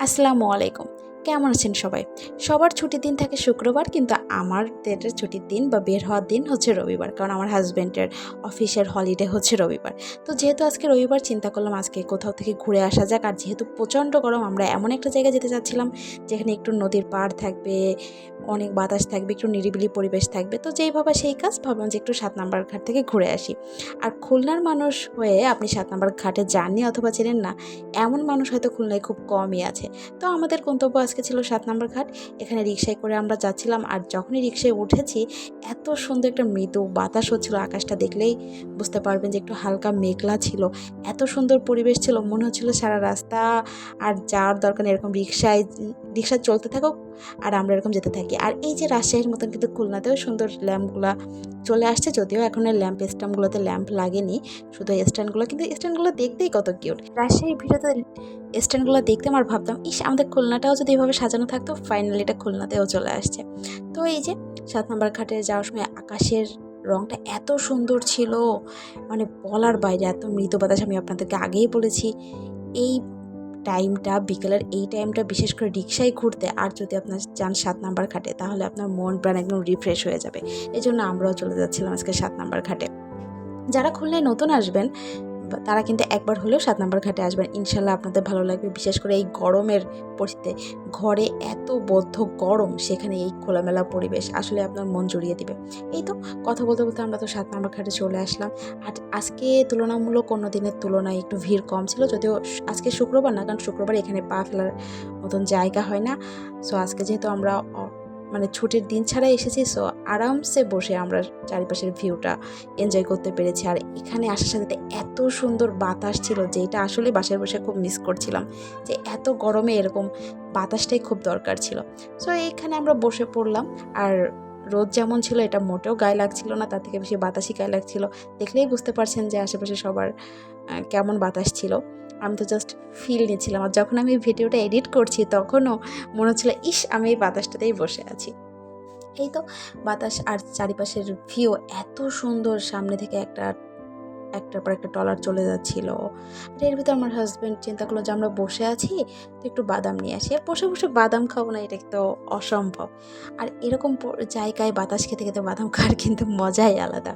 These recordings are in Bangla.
আসসালামু আলাইকুম। কেমন আছেন সবাই? সবার ছুটির দিন থাকে শুক্রবার, কিন্তু আমাদের ছুটির দিন বা বের হওয়ার দিন হচ্ছে রবিবার। কারণ আমার হাজব্যান্ডের অফিসের হলিডে হচ্ছে রবিবার। তো যেহেতু আজকে রবিবার, চিন্তা করলাম আজকে কোথাও থেকে ঘুরে আসা যাক। আর যেহেতু প্রচণ্ড গরম, আমরা এমন একটা জায়গায় যেতে চাচ্ছিলাম যেখানে একটু নদীর পাড় থাকবে, অনেক বাতাস থাকবে, একটু নিরিবিলি পরিবেশ থাকবে। তো যেই ভাবা সেই কাজ, ভাবলাম যে একটু ৭ নাম্বার ঘাট থেকে ঘুরে আসি। আর খুলনার মানুষ হয়ে আপনি ৭ নাম্বার ঘাটে যাননি অথবা চেনেন না, এমন মানুষ হয়তো খুলনায় খুব কমই আছে। তো আমাদের গন্তব্য আজকে ছিল ৭ নম্বর ঘাট। এখানে রিকশায় করে আমরা যাচ্ছিলাম, আর যখনই রিকশায় উঠেছি এত সুন্দর একটা মৃদু বাতাস হচ্ছিল। আকাশটা দেখলেই বুঝতে পারবেন যে একটু হালকা মেঘলা ছিল। এত সুন্দর পরিবেশ ছিল, মনে হচ্ছিল সারা রাস্তা আর যাওয়ার দরকার নেই, এরকম রিকশা চলতে থাকুক আর আমরা এরকম যেতে থাকি। আর এই যে রাজশাহীর মতন কিন্তু খুলনাতেও সুন্দর ল্যাম্পগুলা চলে আসছে, যদিও এখন ল্যাম্প স্ট্যাম্পগুলোতে ল্যাম্প লাগেনি, শুধু স্ট্যান্ডগুলো, কিন্তু স্ট্যান্ডগুলো দেখতেই কত কিউট। রাজশাহীর ভিডিওতে স্ট্যান্ডগুলো দেখতে আমার ভাবতাম, ইস আমাদের খুলনাটাও যদি এভাবে সাজানো থাকতো। ফাইনালি এটা খুলনাতেও চলে আসছে। তো এই যে ৭ নম্বর ঘাটে যাওয়ার সময় আকাশের রংটা এত সুন্দর ছিল, মানে বলার বাইরে। এত মৃদু বাতাস, আমি আপনাদেরকে আগেই বলেছি এই টাইমটা, বিকেলের এই টাইমটা বিশেষ করে রিকশায় ঘুরতে, আর যদি আপনার যান ৭ নাম্বার ঘাটে, তাহলে আপনার মন প্রাণ একদম রিফ্রেশ হয়ে যাবে। এই জন্য আমরাও চলে যাচ্ছিলাম আজকে ৭ নাম্বার ঘাটে। যারা খুলনায় নতুন আসবেন তারা কিন্তু একবার হলেও ৭ নাম্বার ঘাটে আসবেন, ইনশাল্লাহ আপনাদের ভালো লাগবে। বিশেষ করে এই গরমের পরিস্থিতিতে, ঘরে এত বদ্ধ গরম, সেখানে এই খোলামেলা পরিবেশ আসলে আপনার মন জুড়িয়ে দিবে। এই তো কথা বলতে বলতে আমরা তো ৭ নাম্বার ঘাটে চলে আসলাম। আর আজকে তুলনামূলক অন্য দিনের তুলনায় একটু ভিড় কম ছিল, যদিও আজকে শুক্রবার না, কারণ শুক্রবার এখানে পা ফেলার মতন জায়গা হয় না। সো আজকে যেহেতু আমরা মানে ছুটির দিন ছাড়া এসেছি, সো আরামসে বসে আমরা চারিপাশের ভিউটা এনজয় করতে পেরেছি। আর এখানে আসার সাথে এত সুন্দর বাতাস ছিল, যেটা আসলে বাসায় বসে খুব মিস করছিলাম, যে এত গরমে এরকম বাতাসটাই খুব দরকার ছিল। সো এইখানে আমরা বসে পড়লাম। আর রোদ যেমন ছিল, এটা মোটেও গায়ে লাগছিল না, তার থেকে বেশি বাতাসই গায়ে লাগছিল। দেখলেই বুঝতে পারছেন যে আশেপাশে সবার কেমন বাতাস ছিল। আমি তো জাস্ট ফিল নিচ্ছিলাম। আর যখন আমি ভিডিওটা এডিট করছি, তখনও মনে হচ্ছিল ইস আমি এই বাতাসটাতেই বসে আছি। এই তো বাতাস আর চারিপাশের ভিউ এত সুন্দর, সামনে থেকে একটার পর একটা ট্রলার চলে যাচ্ছিল। আর এর ভিতরে আমার হাজব্যান্ড চিন্তা করলো যে আমরা বসে আছি, তো একটু বাদাম নিয়ে আসি। আর বসে বসে বাদাম খাবো না, এটা তো অসম্ভব। আর এরকম জায়গায় বাতাস খেতে খেতে বাদাম খাওয়ার কিন্তু মজাই আলাদা।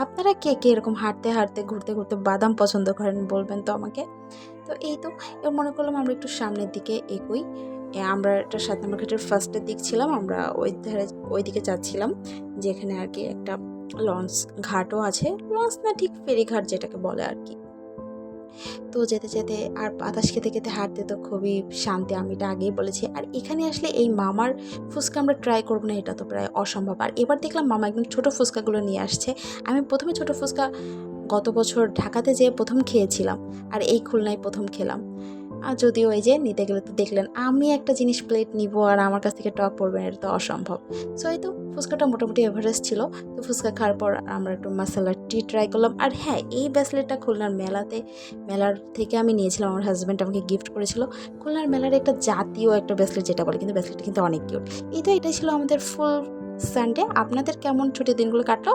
আপনারা কে কে এরকম হাঁটতে হাঁটতে, ঘুরতে ঘুরতে বাদাম পছন্দ করেন, বলবেন তো আমাকে। তো এই তো এবার মনে করলাম আমরা একটু সামনের দিকে এগোই। আমরা একটা ৭ নম্বর ঘাটের ফার্স্টের দিক ছিলাম, আমরা ওই দিকে যাচ্ছিলাম, যেখানে আর কি একটা লঞ্চ ঘাটও আছে। লঞ্চ না, ঠিক ফেরিঘাট যেটাকে বলে আর কি। তো যেতে যেতে আর বাতাস খেতে খেতে হাঁটতে তো খুবই শান্তি, আমি এটা আগেই বলেছি। আর এখানে আসলে এই মামার ফুচকা আমরা ট্রাই করবো না, এটা তো প্রায় অসম্ভব। আর এবার দেখলাম মামা একদম ছোটো ফুচকাগুলো নিয়ে আসছে। আমি প্রথমে ছোটো ফুচকা গত বছর ঢাকাতে যেয়ে প্রথম খেয়েছিলাম, আর এই খুলনায় প্রথম খেলাম। আর যদিও এই যে নিতে গেলে তো দেখলেন আমি একটা জিনিস প্লেট নিব আর আমার কাছ থেকে টক পড়বেন, এটা তো অসম্ভব। সো এই তো ফুচকাটা মোটামুটি এভারেস্ট ছিল। তো ফুচকা খাওয়ার পর আমরা একটু মশলা টি ট্রাই করলাম। আর হ্যাঁ, এই ব্রেসলেটটা খুলনার মেলার থেকে আমি নিয়েছিলাম, আমার হাজব্যান্ড আমাকে গিফট করেছিল। খুলনার মেলার একটা জাতীয় একটা ব্রেসলেট যেটা বলে, কিন্তু ব্রেসলেটটা কিন্তু অনেক কিউট। এটাই ছিল আমাদের ফুল সানডে। আপনাদের কেমন ছুটির দিনগুলো কাটলো?